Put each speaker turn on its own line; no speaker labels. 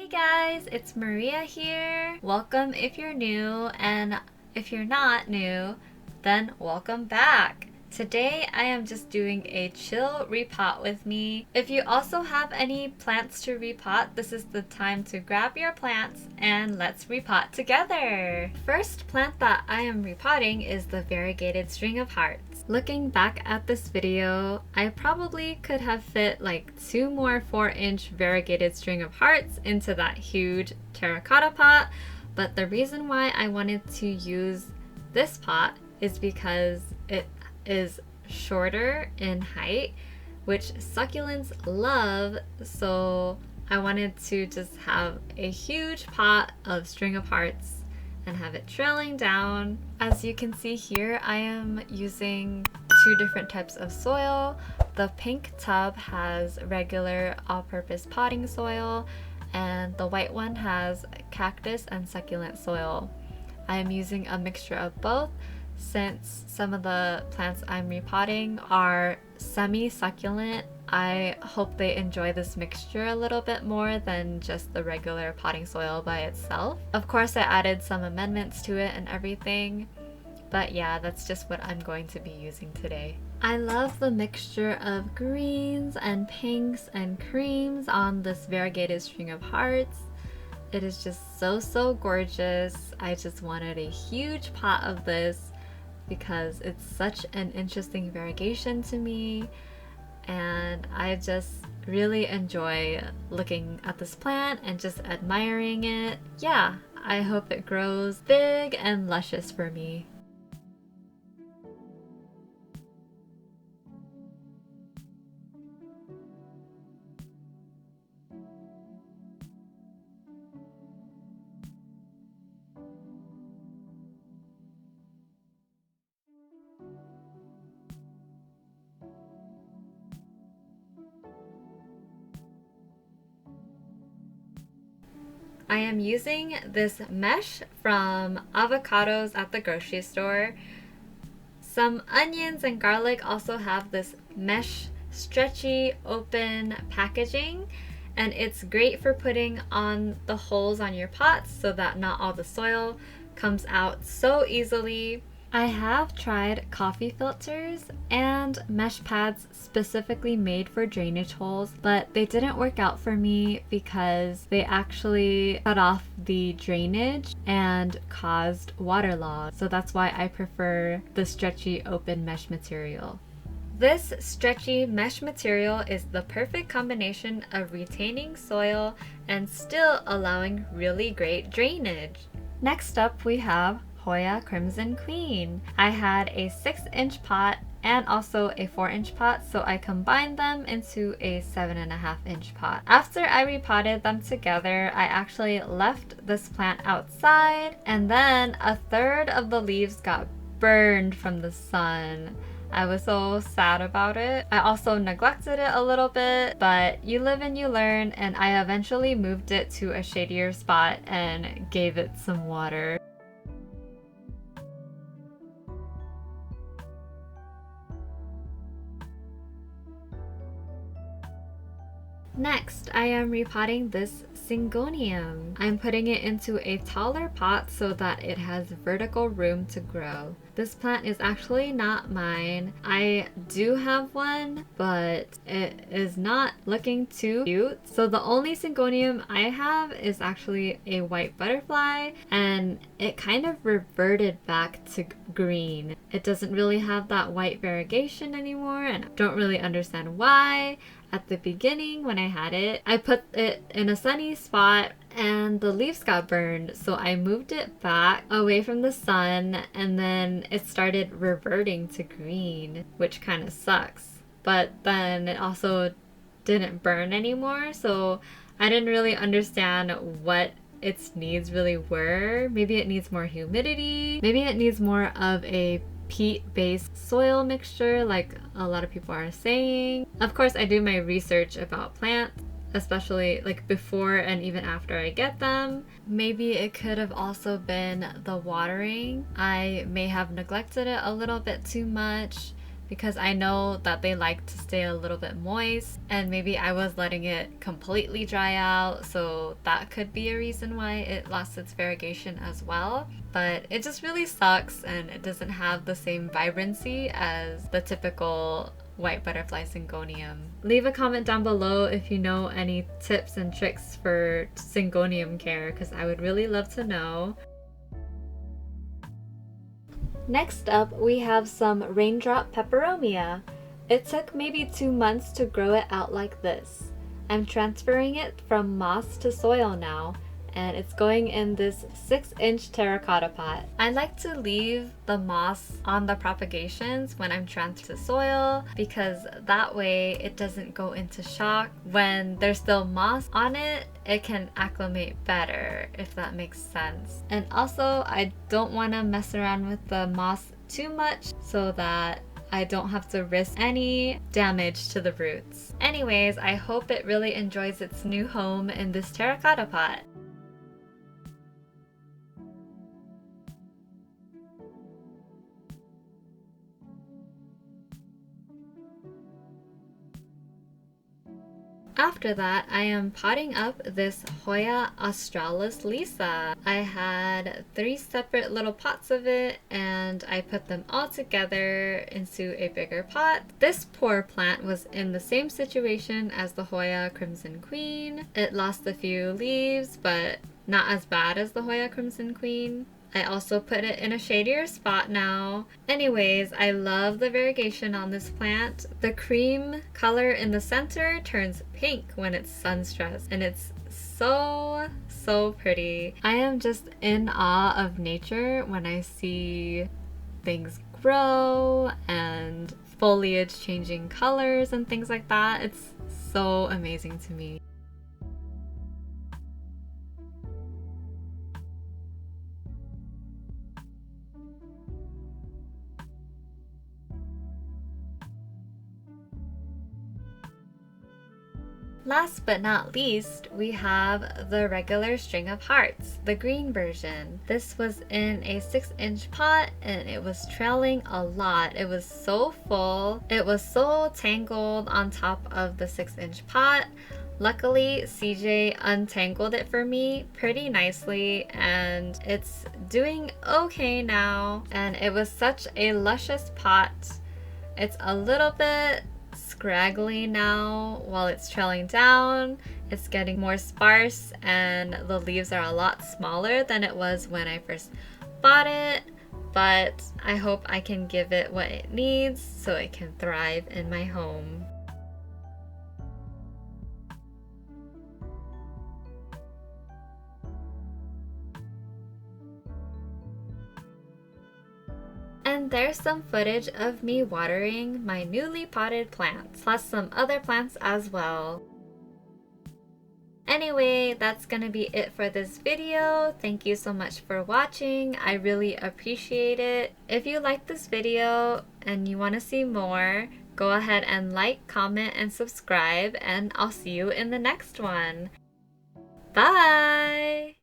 Hey guys, it's Maria here. Welcome if you're new, and if you're not new, then welcome back. Today I am just doing a chill repot with me. If you also have any plants to repot, this is the time to grab your plants and let's repot together. First plant that I am repotting is the variegated string of hearts. Looking back at this video, I probably could have fit like 2 more 4-inch variegated string of hearts into that huge terracotta pot, but the reason why I wanted to use this pot is because it is shorter in height, which succulents love, so I wanted to just have a huge pot of string of hearts and have it trailing down. As you can see here, I am using 2 different types of soil. The pink tub has regular all-purpose potting soil, and the white one has cactus and succulent soil. I am using a mixture of both, since some of the plants I'm repotting are semi-succulent. I hope they enjoy this mixture a little bit more than just the regular potting soil by itself. Of course, I added some amendments to it and everything, but yeah, that's just what I'm going to be using today. I love the mixture of greens and pinks and creams on this variegated string of hearts. It is just so gorgeous. I just wanted a huge pot of this because it's such an interesting variegation to me, and I just really enjoy looking at this plant and just admiring it. Yeah, I hope it grows big and luscious for me. I am using this mesh from Avocados at the grocery store. Some onions and garlic also have this mesh stretchy open packaging, and it's great for putting on the holes on your pots so that not all the soil comes out so easily. I have tried coffee filters and mesh pads specifically made for drainage holes, but they didn't work out for me because they actually cut off the drainage and caused water loss. So that's why I prefer the stretchy open mesh material. This stretchy mesh material is the perfect combination of retaining soil and still allowing really great drainage. Next up, we have Hoya Crimson Queen. I had a 6-inch pot and also a 4-inch pot, so I combined them into a 7.5-inch pot. After I repotted them together, I actually left this plant outside, and then 1/3 of the leaves got burned from the sun. I was so sad about it. I also neglected it a little bit, but you live and you learn, and I eventually moved it to a shadier spot and gave it some water. Next, I am repotting this syngonium. I'm putting it into a taller pot so that it has vertical room to grow. This plant is actually not mine. I do have one, but it is not looking too cute. So the only syngonium I have is actually a white butterfly, and it kind of reverted back to green. It doesn't really have that white variegation anymore, and I don't really understand why. At the beginning, when I had it, I put it in a sunny spot and the leaves got burned, so I moved it back away from the sun, and then it started reverting to green, which kind of sucks. But then it also didn't burn anymore, so I didn't really understand what its needs really were. Maybe it needs more humidity, maybe it needs more of a peat-based soil mixture like a lot of people are saying. Of course, I do my research about plants, especially like before and even after I get them. Maybe it could have also been the watering. I may have neglected it a little bit too much, because I know that they like to stay a little bit moist, and maybe I was letting it completely dry out, so that could be a reason why it lost its variegation as well. But it just really sucks, and it doesn't have the same vibrancy as the typical white butterfly syngonium. Leave a comment down below if you know any tips and tricks for syngonium care, because I would really love to know. Next up, we have some raindrop peperomia. It took maybe 2 months to grow it out like this. I'm transferring it from moss to soil now, and it's going in this 6-inch terracotta pot. I like to leave the moss on the propagations when I'm transferring to soil, because that way it doesn't go into shock. When there's still moss on it, it can acclimate better, if that makes sense. And also, I don't want to mess around with the moss too much so that I don't have to risk any damage to the roots. Anyways, I hope it really enjoys its new home in this terracotta pot. After that, I am potting up this Hoya Australis Lisa. I had 3 separate little pots of it, and I put them all together into a bigger pot. This poor plant was in the same situation as the Hoya Crimson Queen. It lost a few leaves, but not as bad as the Hoya Crimson Queen. I also put it in a shadier spot now. Anyways, I love the variegation on this plant. The cream color in the center turns pink when it's sun stressed, and it's so pretty. I am just in awe of nature when I see things grow and foliage changing colors and things like that. It's so amazing to me. Last but not least, we have the regular string of hearts, the green version. This was in a 6-inch pot, and it was trailing a lot. It was so full. It was so tangled on top of the 6-inch pot. Luckily, CJ untangled it for me pretty nicely, and it's doing okay now. And it was such a luscious pot. It's a little bit scraggly now while it's trailing down. It's getting more sparse, and the leaves are a lot smaller than it was when I first bought it, but I hope I can give it what it needs so it can thrive in my home. And there's some footage of me watering my newly potted plants, plus some other plants as well. Anyway, that's gonna be it for this video. Thank you so much for watching. I really appreciate it. If you like this video and you want to see more, go ahead and like, comment, and subscribe, and I'll see you in the next one. Bye!